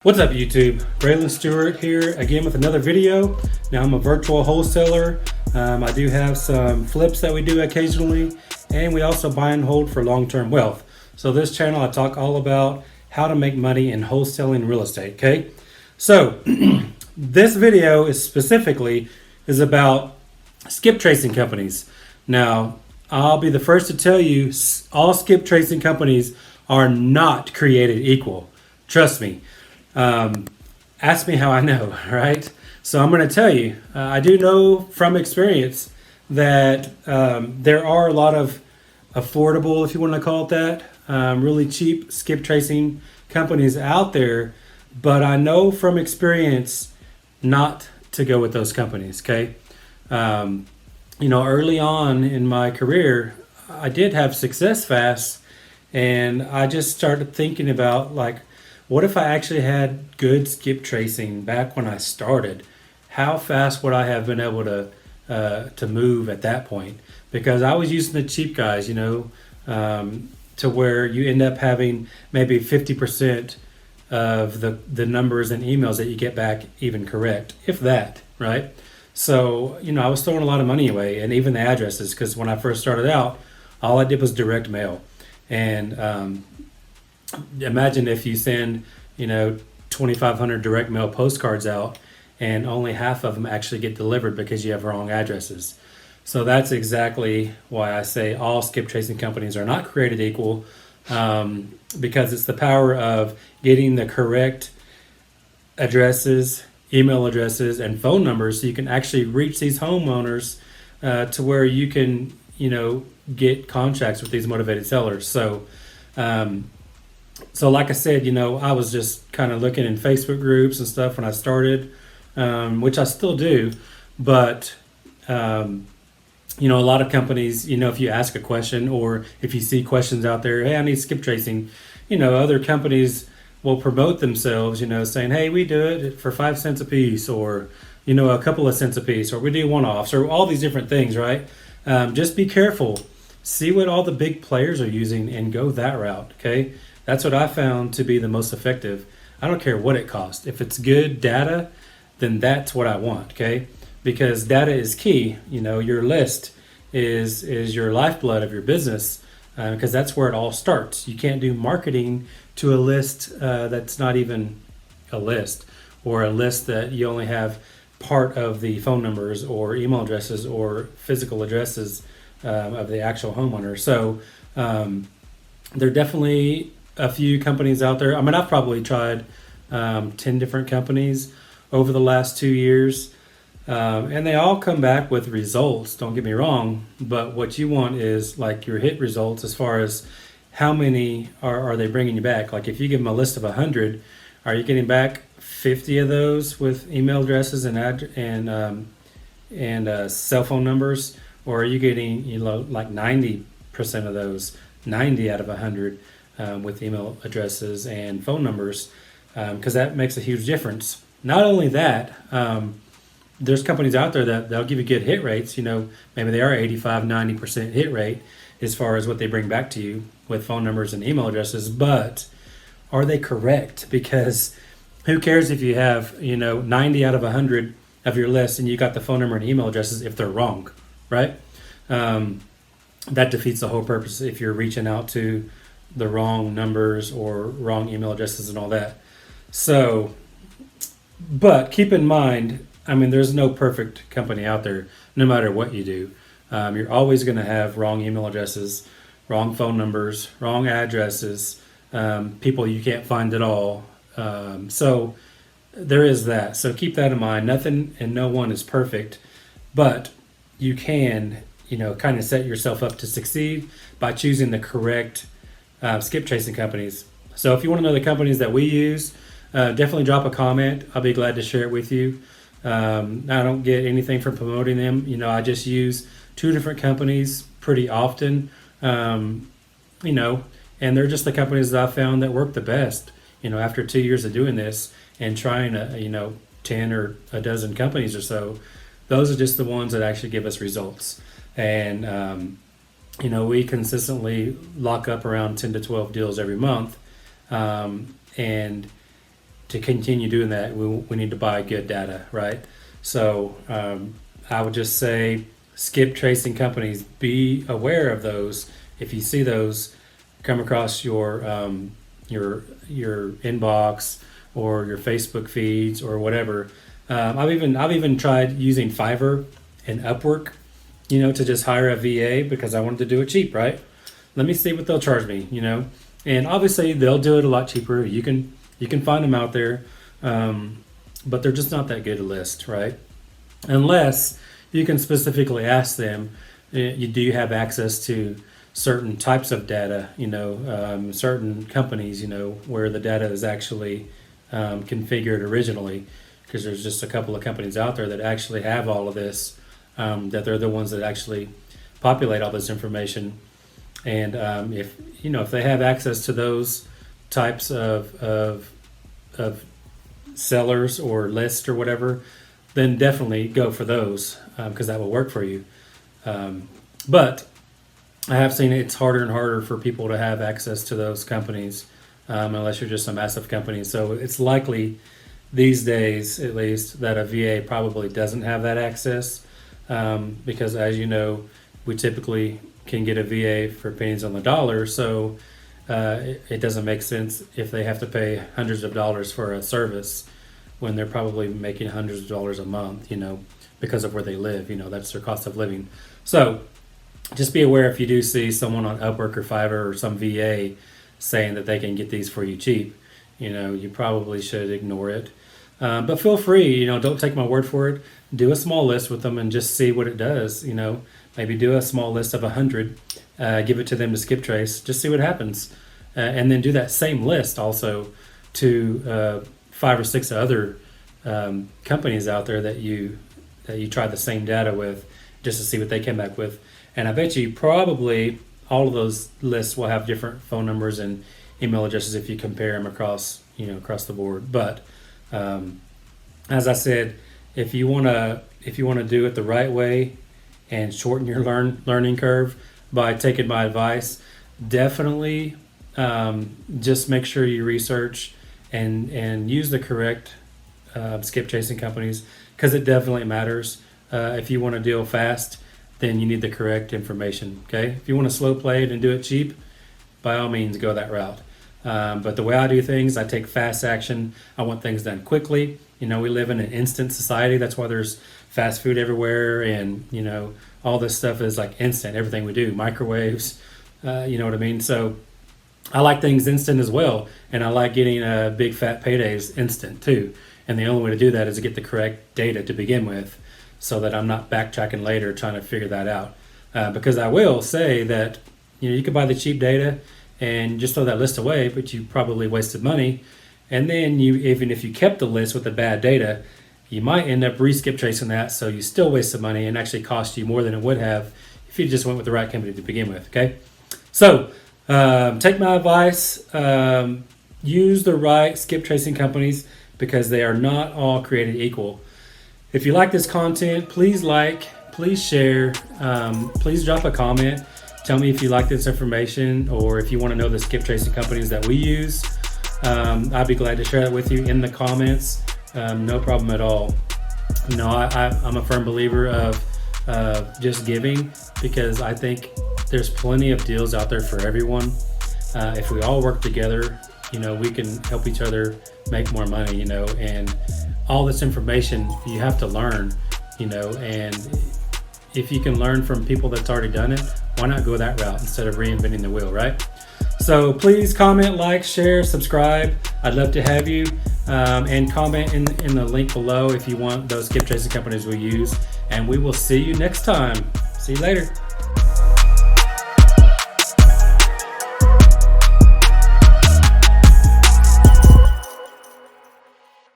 What's up YouTube? Graylan Stewart here again with another video. Now I'm a virtual wholesaler. I do have some flips that we do occasionally, and we also buy and hold for long-term wealth. So this channel I talk all about how to make money in wholesaling real estate, okay? So this video is about skip tracing companies. Now I'll be the first to tell you all skip tracing companies are not created equal. Trust me. Ask me how I know, right? So I'm going to tell you, I do know from experience that there are a lot of affordable, if you want to call it that, really cheap skip tracing companies out there, but I know from experience not to go with those companies, okay? Early on in my career, I did have success fast, and I just started thinking about what if I actually had good skip tracing back when I started? How fast would I have been able to move at that point? Because I was using the cheap guys, to where you end up having maybe 50% of the numbers and emails that you get back even correct, if that, right? So, I was throwing a lot of money away, and even the addresses, because when I first started out, all I did was direct mail. And imagine if you send 2,500 direct mail postcards out and only half of them actually get delivered because you have wrong addresses. So that's exactly why I say all skip tracing companies are not created equal, because it's the power of getting the correct addresses, email addresses, and phone numbers so you can actually reach these homeowners to where you can get contracts with these motivated sellers. So like I said, I was just kind of looking in Facebook groups and stuff when I started, which I still do. But, a lot of companies, if you ask a question or if you see questions out there, hey, I need skip tracing, other companies will promote themselves, saying, hey, we do it for 5 cents a piece, or, a couple of cents a piece, or we do one-offs, or all these different things, right? Just be careful. See what all the big players are using and go that route, okay? That's what I found to be the most effective. I don't care what it costs. If it's good data, then that's what I want, okay? Because data is key. Your list is your lifeblood of your business, because that's where it all starts. You can't do marketing to a list that's not even a list, or a list that you only have part of the phone numbers or email addresses or physical addresses of the actual homeowner. So there are definitely a few companies out there. I mean, I've probably tried 10 different companies over the last 2 years, and they all come back with results, don't get me wrong, but what you want is your hit results as far as how many are they bringing you back. Like if you give them a list of 100, are you getting back 50 of those with email addresses and cell phone numbers, or are you getting 90% of those, 90 out of 100 with email addresses and phone numbers, because that makes a huge difference. Not only that, there's companies out there that they'll give you good hit rates. Maybe they are 85-90% hit rate as far as what they bring back to you with phone numbers and email addresses, but are they correct? Because who cares if you have 90 out of 100 of your list and you got the phone number and email addresses if they're wrong, right? That defeats the whole purpose if you're reaching out to the wrong numbers or wrong email addresses and all that. So, but keep in mind, there's no perfect company out there, no matter what you do. You're always going to have wrong email addresses, wrong phone numbers, wrong addresses, people you can't find at all. So there is that. So keep that in mind. Nothing and no one is perfect, but you can, kind of set yourself up to succeed by choosing the correct skip tracing companies. So if you want to know the companies that we use, definitely drop a comment. I'll be glad to share it with you. I don't get anything from promoting them. I just use 2 different companies pretty often, and they're just the companies that I found that work the best. After 2 years of doing this and trying 10 or a dozen companies or so, those are just the ones that actually give us results. And we consistently lock up around 10 to 12 deals every month. And to continue doing that, we need to buy good data, right? So I would just say skip tracing companies, be aware of those. If you see those come across your inbox or your Facebook feeds or whatever. I've even tried using Fiverr and Upwork, to just hire a VA because I wanted to do it cheap, right? Let me see what they'll charge me, and obviously they'll do it a lot cheaper. You can find them out there, but they're just not that good a list, right? Unless you can specifically ask them, do you have access to certain types of data, certain companies, where the data is actually configured originally, because there's just a couple of companies out there that actually have all of this, that they're the ones that actually populate all this information. And if they have access to those types of sellers or lists or whatever, then definitely go for those, because that will work for you. But I have seen it's harder and harder for people to have access to those companies, unless you're just a massive company. So it's likely these days, at least, that a VA probably doesn't have that access, because as you know, we typically can get a VA for pennies on the dollar. So it doesn't make sense if they have to pay hundreds of dollars for a service when they're probably making hundreds of dollars a month, because of where they live. That's their cost of living. So just be aware if you do see someone on Upwork or Fiverr or some VA saying that they can get these for you cheap, you probably should ignore it. But feel free, don't take my word for it. Do a small list with them and just see what it does. Maybe do a small list of 100, give it to them to skip trace, just see what happens. And then do that same list also to 5 or 6 other companies out there that you try the same data with, just to see what they came back with. And I bet you probably all of those lists will have different phone numbers and email addresses if you compare them across the board. But as I said, if you want to do it the right way and shorten your learning curve by taking my advice, definitely just make sure you research and use the correct skip chasing companies, because it definitely matters. If you want to deal fast, then you need the correct information. Okay, if you want to slow play it and do it cheap, by all means go that route. But the way I do things, I take fast action. I want things done quickly. We live in an instant society. That's why there's fast food everywhere, and all this stuff is like instant. Everything we do, microwaves. You know what I mean? So I like things instant as well, and I like getting big fat paydays instant too. And the only way to do that is to get the correct data to begin with, so that I'm not backtracking later trying to figure that out. Because I will say that you can buy the cheap data and just throw that list away, but you probably wasted money. And then even if you kept the list with the bad data, you might end up re-skip tracing that, so you still wasted money and actually cost you more than it would have if you just went with the right company to begin with. Okay, so take my advice. Use the right skip tracing companies, because they are not all created equal. If you like this content, please please share, please drop a comment. Tell me if you like this information, or if you want to know the skip tracing companies that we use. I'd be glad to share that with you in the comments. No problem at all. I'm a firm believer of just giving, because I think there's plenty of deals out there for everyone. If we all work together, we can help each other make more money, and all this information you have to learn, and if you can learn from people that's already done it, why not go that route instead of reinventing the wheel, right? So please comment, like, share, subscribe. I'd love to have you, and comment in the link below if you want those skip tracing companies we use, and we will see you next time. See you later.